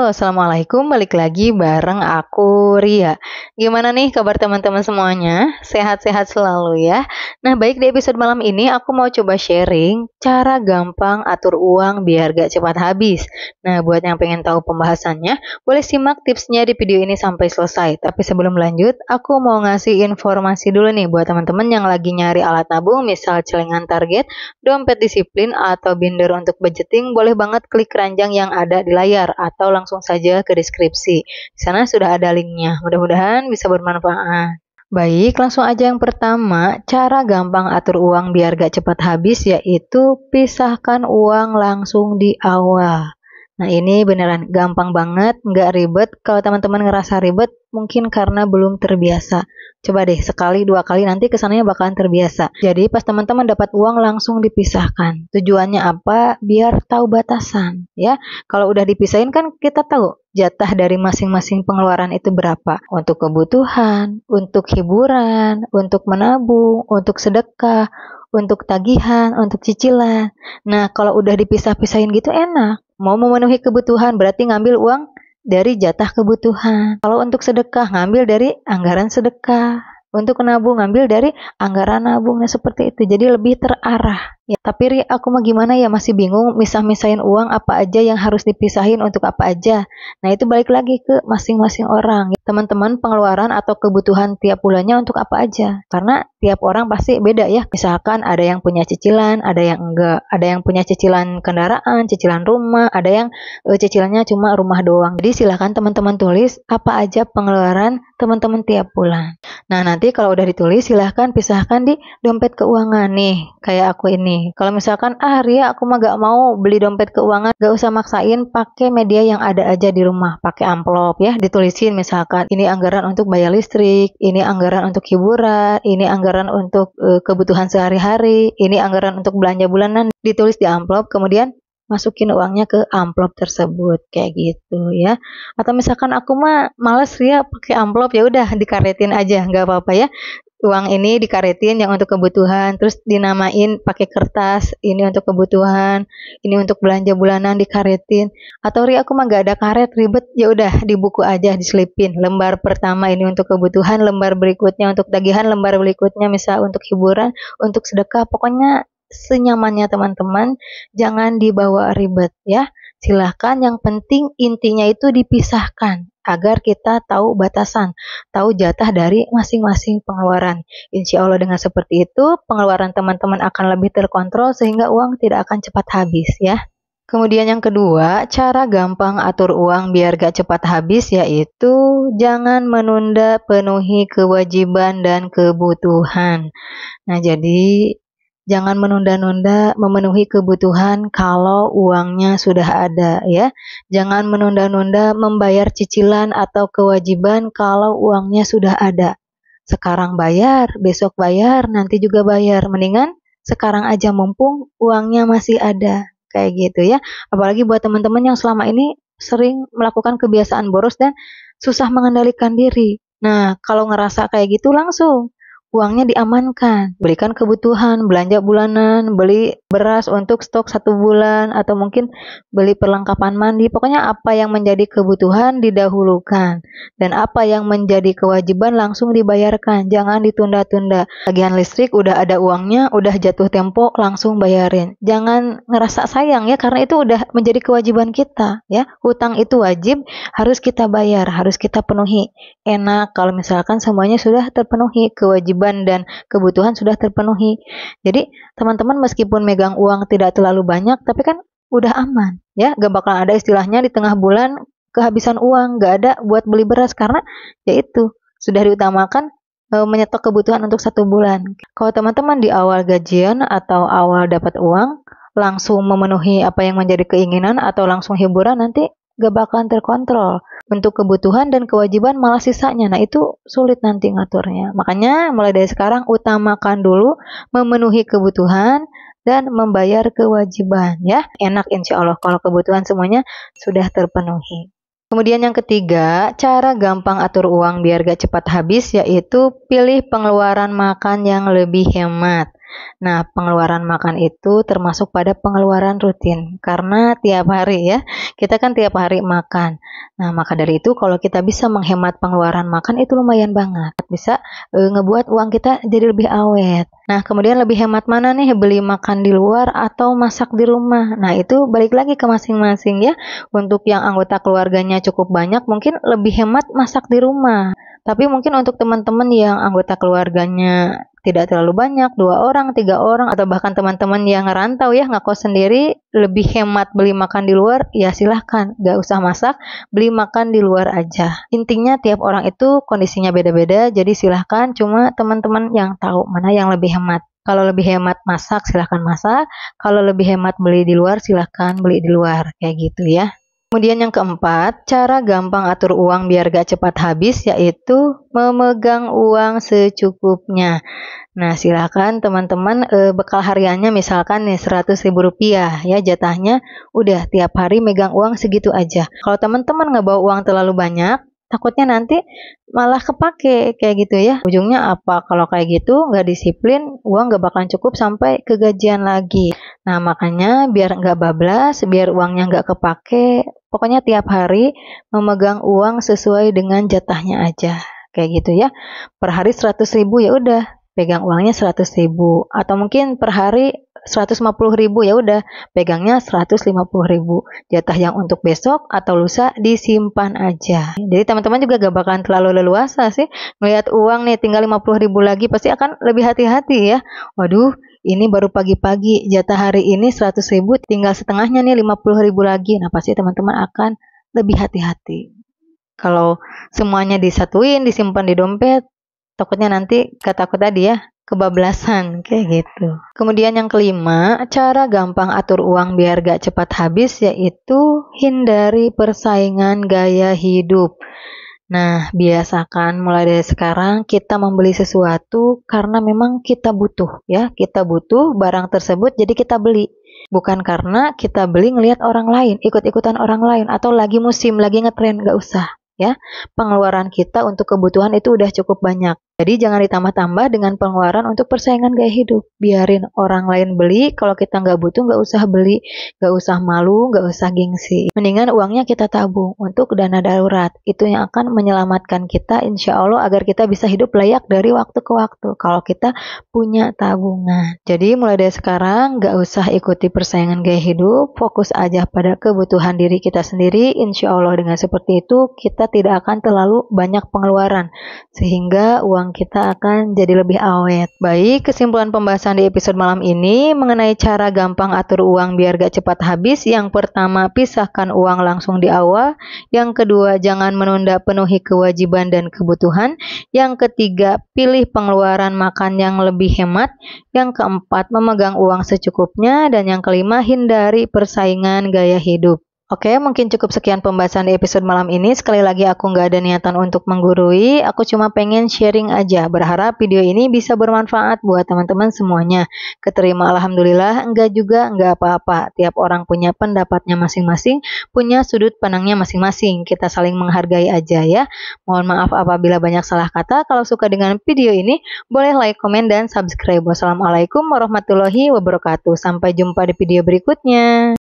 Halo, Assalamualaikum. Balik lagi bareng aku, Ria. Gimana nih kabar teman-teman semuanya? Sehat-sehat selalu ya. Nah, baik, di episode malam ini aku mau coba sharing cara gampang atur uang biar gak cepat habis. Nah, buat yang pengen tahu pembahasannya, boleh simak tipsnya di video ini sampai selesai. Tapi sebelum lanjut, aku mau ngasih informasi dulu nih buat teman-teman yang lagi nyari alat nabung, misal celengan target, dompet disiplin, atau binder untuk budgeting, boleh banget klik keranjang yang ada di layar atau langsung saja ke deskripsi. Di sana sudah ada linknya. Mudah-mudahan bisa bermanfaat. Baik, langsung aja yang pertama, cara gampang atur uang biar gak cepat habis yaitu pisahkan uang langsung di awal. Nah, ini beneran gampang banget, nggak ribet. Kalau teman-teman ngerasa ribet, mungkin karena belum terbiasa. Coba deh, sekali, dua kali, nanti kesananya bakalan terbiasa. Jadi, pas teman-teman dapat uang, langsung dipisahkan. Tujuannya apa? Biar tahu batasan, ya. Kalau udah dipisahin kan kita tahu jatah dari masing-masing pengeluaran itu berapa. Untuk kebutuhan, untuk hiburan, untuk menabung, untuk sedekah, untuk tagihan, untuk cicilan. Nah, kalau udah dipisah-pisahin gitu enak. Mau memenuhi kebutuhan berarti ngambil uang dari jatah kebutuhan. Kalau untuk sedekah ngambil dari anggaran sedekah. Untuk nabung ngambil dari anggaran nabung. Nah, seperti itu. Jadi lebih terarah. Ya, tapi Ri, aku mah gimana ya, masih bingung misah-misahin uang apa aja yang harus dipisahin untuk apa aja. Nah, itu balik lagi ke masing-masing orang. Teman-teman, pengeluaran atau kebutuhan tiap bulannya untuk apa aja. Karena tiap orang pasti beda ya. Misalkan ada yang punya cicilan, ada yang enggak. Ada yang punya cicilan kendaraan, cicilan rumah, ada yang cicilannya cuma rumah doang. Jadi silahkan teman-teman tulis apa aja pengeluaran teman-teman tiap bulan. Nah, nanti kalau udah ditulis silahkan pisahkan di dompet keuangan nih, kayak aku ini. Kalau misalkan, Ria, aku mah gak mau beli dompet keuangan, gak usah maksain, pakai media yang ada aja di rumah, pakai amplop ya, ditulisin misalkan, ini anggaran untuk bayar listrik, ini anggaran untuk hiburan, ini anggaran untuk kebutuhan sehari-hari, ini anggaran untuk belanja bulanan, ditulis di amplop, kemudian masukin uangnya ke amplop tersebut, kayak gitu ya. Atau misalkan aku mah males ya pakai amplop, ya udah dikaretin aja, nggak apa-apa ya. Uang ini dikaretin yang untuk kebutuhan, terus dinamain pakai kertas, ini untuk kebutuhan, ini untuk belanja bulanan dikaretin. Atau aku mah nggak ada karet, ribet, ya udah di buku aja diselipin. Lembar pertama ini untuk kebutuhan, lembar berikutnya untuk tagihan, lembar berikutnya misal untuk hiburan, untuk sedekah, pokoknya senyamannya teman-teman, jangan dibawa ribet ya. Silahkan, yang penting intinya itu dipisahkan agar kita tahu batasan, tahu jatah dari masing-masing pengeluaran. Insya Allah dengan seperti itu pengeluaran teman-teman akan lebih terkontrol sehingga uang tidak akan cepat habis ya. Kemudian yang kedua, cara gampang atur uang biar gak cepat habis yaitu jangan menunda penuhi kewajiban dan kebutuhan. Nah, jadi jangan menunda-nunda memenuhi kebutuhan kalau uangnya sudah ada ya. Jangan menunda-nunda membayar cicilan atau kewajiban kalau uangnya sudah ada. Sekarang bayar, besok bayar, nanti juga bayar. Mendingan sekarang aja mumpung uangnya masih ada. Kayak gitu ya. Apalagi buat teman-teman yang selama ini sering melakukan kebiasaan boros dan susah mengendalikan diri. Nah, kalau ngerasa kayak gitu langsung uangnya diamankan, belikan kebutuhan, belanja bulanan, beli beras untuk stok 1 bulan, atau mungkin beli perlengkapan mandi. Pokoknya apa yang menjadi kebutuhan didahulukan, dan apa yang menjadi kewajiban langsung dibayarkan, jangan ditunda-tunda. Tagihan listrik udah ada uangnya, udah jatuh tempo, langsung bayarin. Jangan ngerasa sayang ya, karena itu udah menjadi kewajiban kita ya. Hutang itu wajib, harus kita bayar, harus kita penuhi. Enak kalau misalkan semuanya sudah terpenuhi, kewajiban dan kebutuhan sudah terpenuhi. Jadi teman-teman meskipun megang uang tidak terlalu banyak, tapi kan udah aman ya, gak bakal ada istilahnya di tengah bulan kehabisan uang, gak ada buat beli beras, karena yaitu sudah diutamakan menyetok kebutuhan untuk 1 bulan. Kalau teman-teman di awal gajian atau awal dapat uang langsung memenuhi apa yang menjadi keinginan atau langsung hiburan, nanti gak bakalan terkontrol. Untuk kebutuhan dan kewajiban malah sisanya. Nah, itu sulit nanti ngaturnya. Makanya mulai dari sekarang utamakan dulu memenuhi kebutuhan dan membayar kewajiban ya. Enak insya Allah kalau kebutuhan semuanya sudah terpenuhi. Kemudian yang ketiga, cara gampang atur uang biar gak cepat habis yaitu pilih pengeluaran makan yang lebih hemat. Nah, pengeluaran makan itu termasuk pada pengeluaran rutin karena tiap hari ya, kita kan tiap hari makan. Nah, maka dari itu kalau kita bisa menghemat pengeluaran makan itu lumayan banget. Bisa ngebuat uang kita jadi lebih awet. Nah, kemudian lebih hemat mana nih, beli makan di luar atau masak di rumah? Nah, itu balik lagi ke masing-masing ya. Untuk yang anggota keluarganya cukup banyak, mungkin lebih hemat masak di rumah. Tapi mungkin untuk teman-teman yang anggota keluarganya tidak terlalu banyak, 2 orang, 3 orang, atau bahkan teman-teman yang ngerantau ya, ngekos sendiri, lebih hemat beli makan di luar, ya silahkan, gak usah masak, beli makan di luar aja. Intinya tiap orang itu kondisinya beda-beda, jadi silahkan, cuma teman-teman yang tahu mana yang lebih hemat. Kalau lebih hemat masak, silahkan masak. Kalau lebih hemat beli di luar, silahkan beli di luar. Kayak gitu ya. Kemudian yang keempat, cara gampang atur uang biar gak cepat habis, yaitu memegang uang secukupnya. Nah, silakan teman-teman bekal hariannya misalkan nih Rp100.000 ya jatahnya, udah tiap hari megang uang segitu aja. Kalau teman-teman nggak bawa uang terlalu banyak, takutnya nanti malah kepake kayak gitu ya. Ujungnya apa? Kalau kayak gitu nggak disiplin, uang nggak bakalan cukup sampai ke gajian lagi. Nah, makanya biar nggak bablas, biar uangnya nggak kepake, pokoknya tiap hari memegang uang sesuai dengan jatahnya aja. Kayak gitu ya. Per hari 100.000 ya udah, pegang uangnya 100.000, atau mungkin per hari 150.000 ya udah, pegangnya 150.000. Jatah yang untuk besok atau lusa disimpan aja. Jadi teman-teman juga gak bakalan terlalu leluasa sih melihat uang nih tinggal 50.000 lagi, pasti akan lebih hati-hati ya. Waduh, ini baru pagi-pagi, jatah hari ini 100.000, tinggal setengahnya nih 50.000 lagi. Nah, pasti teman-teman akan lebih hati-hati. Kalau semuanya disatuin, disimpan di dompet, takutnya nanti takut tadi ya, kebablasan kayak gitu. Kemudian yang kelima, cara gampang atur uang biar gak cepat habis, yaitu hindari persaingan gaya hidup. Nah, biasakan mulai dari sekarang kita membeli sesuatu karena memang kita butuh ya, kita butuh barang tersebut jadi kita beli. Bukan karena kita beli ngelihat orang lain, ikut-ikutan orang lain, atau lagi musim, lagi ngetren, gak usah. Ya, pengeluaran kita untuk kebutuhan itu udah cukup banyak. Jadi jangan ditambah-tambah dengan pengeluaran untuk persaingan gaya hidup. Biarin orang lain beli, kalau kita nggak butuh nggak usah beli, nggak usah malu, nggak usah gengsi. Mendingan uangnya kita tabung untuk dana darurat. Itu yang akan menyelamatkan kita insya Allah agar kita bisa hidup layak dari waktu ke waktu. Kalau kita punya tabungan. Jadi mulai dari sekarang nggak usah ikuti persaingan gaya hidup, fokus aja pada kebutuhan diri kita sendiri. Insya Allah dengan seperti itu kita tidak akan terlalu banyak pengeluaran sehingga uang kita akan jadi lebih awet. Baik, kesimpulan pembahasan di episode malam ini mengenai cara gampang atur uang biar gak cepat habis. Yang pertama, pisahkan uang langsung di awal. Yang kedua, jangan menunda penuhi kewajiban dan kebutuhan. Yang ketiga, pilih pengeluaran makan yang lebih hemat. Yang keempat, memegang uang secukupnya. Dan yang kelima, hindari persaingan gaya hidup. Oke, mungkin cukup sekian pembahasan di episode malam ini. Sekali lagi aku nggak ada niatan untuk menggurui, aku cuma pengen sharing aja. Berharap video ini bisa bermanfaat buat teman-teman semuanya. Keterima alhamdulillah, enggak juga enggak apa-apa. Tiap orang punya pendapatnya masing-masing, punya sudut pandangnya masing-masing. Kita saling menghargai aja ya. Mohon maaf apabila banyak salah kata. Kalau suka dengan video ini, boleh like, komen, dan subscribe. Wassalamualaikum warahmatullahi wabarakatuh. Sampai jumpa di video berikutnya.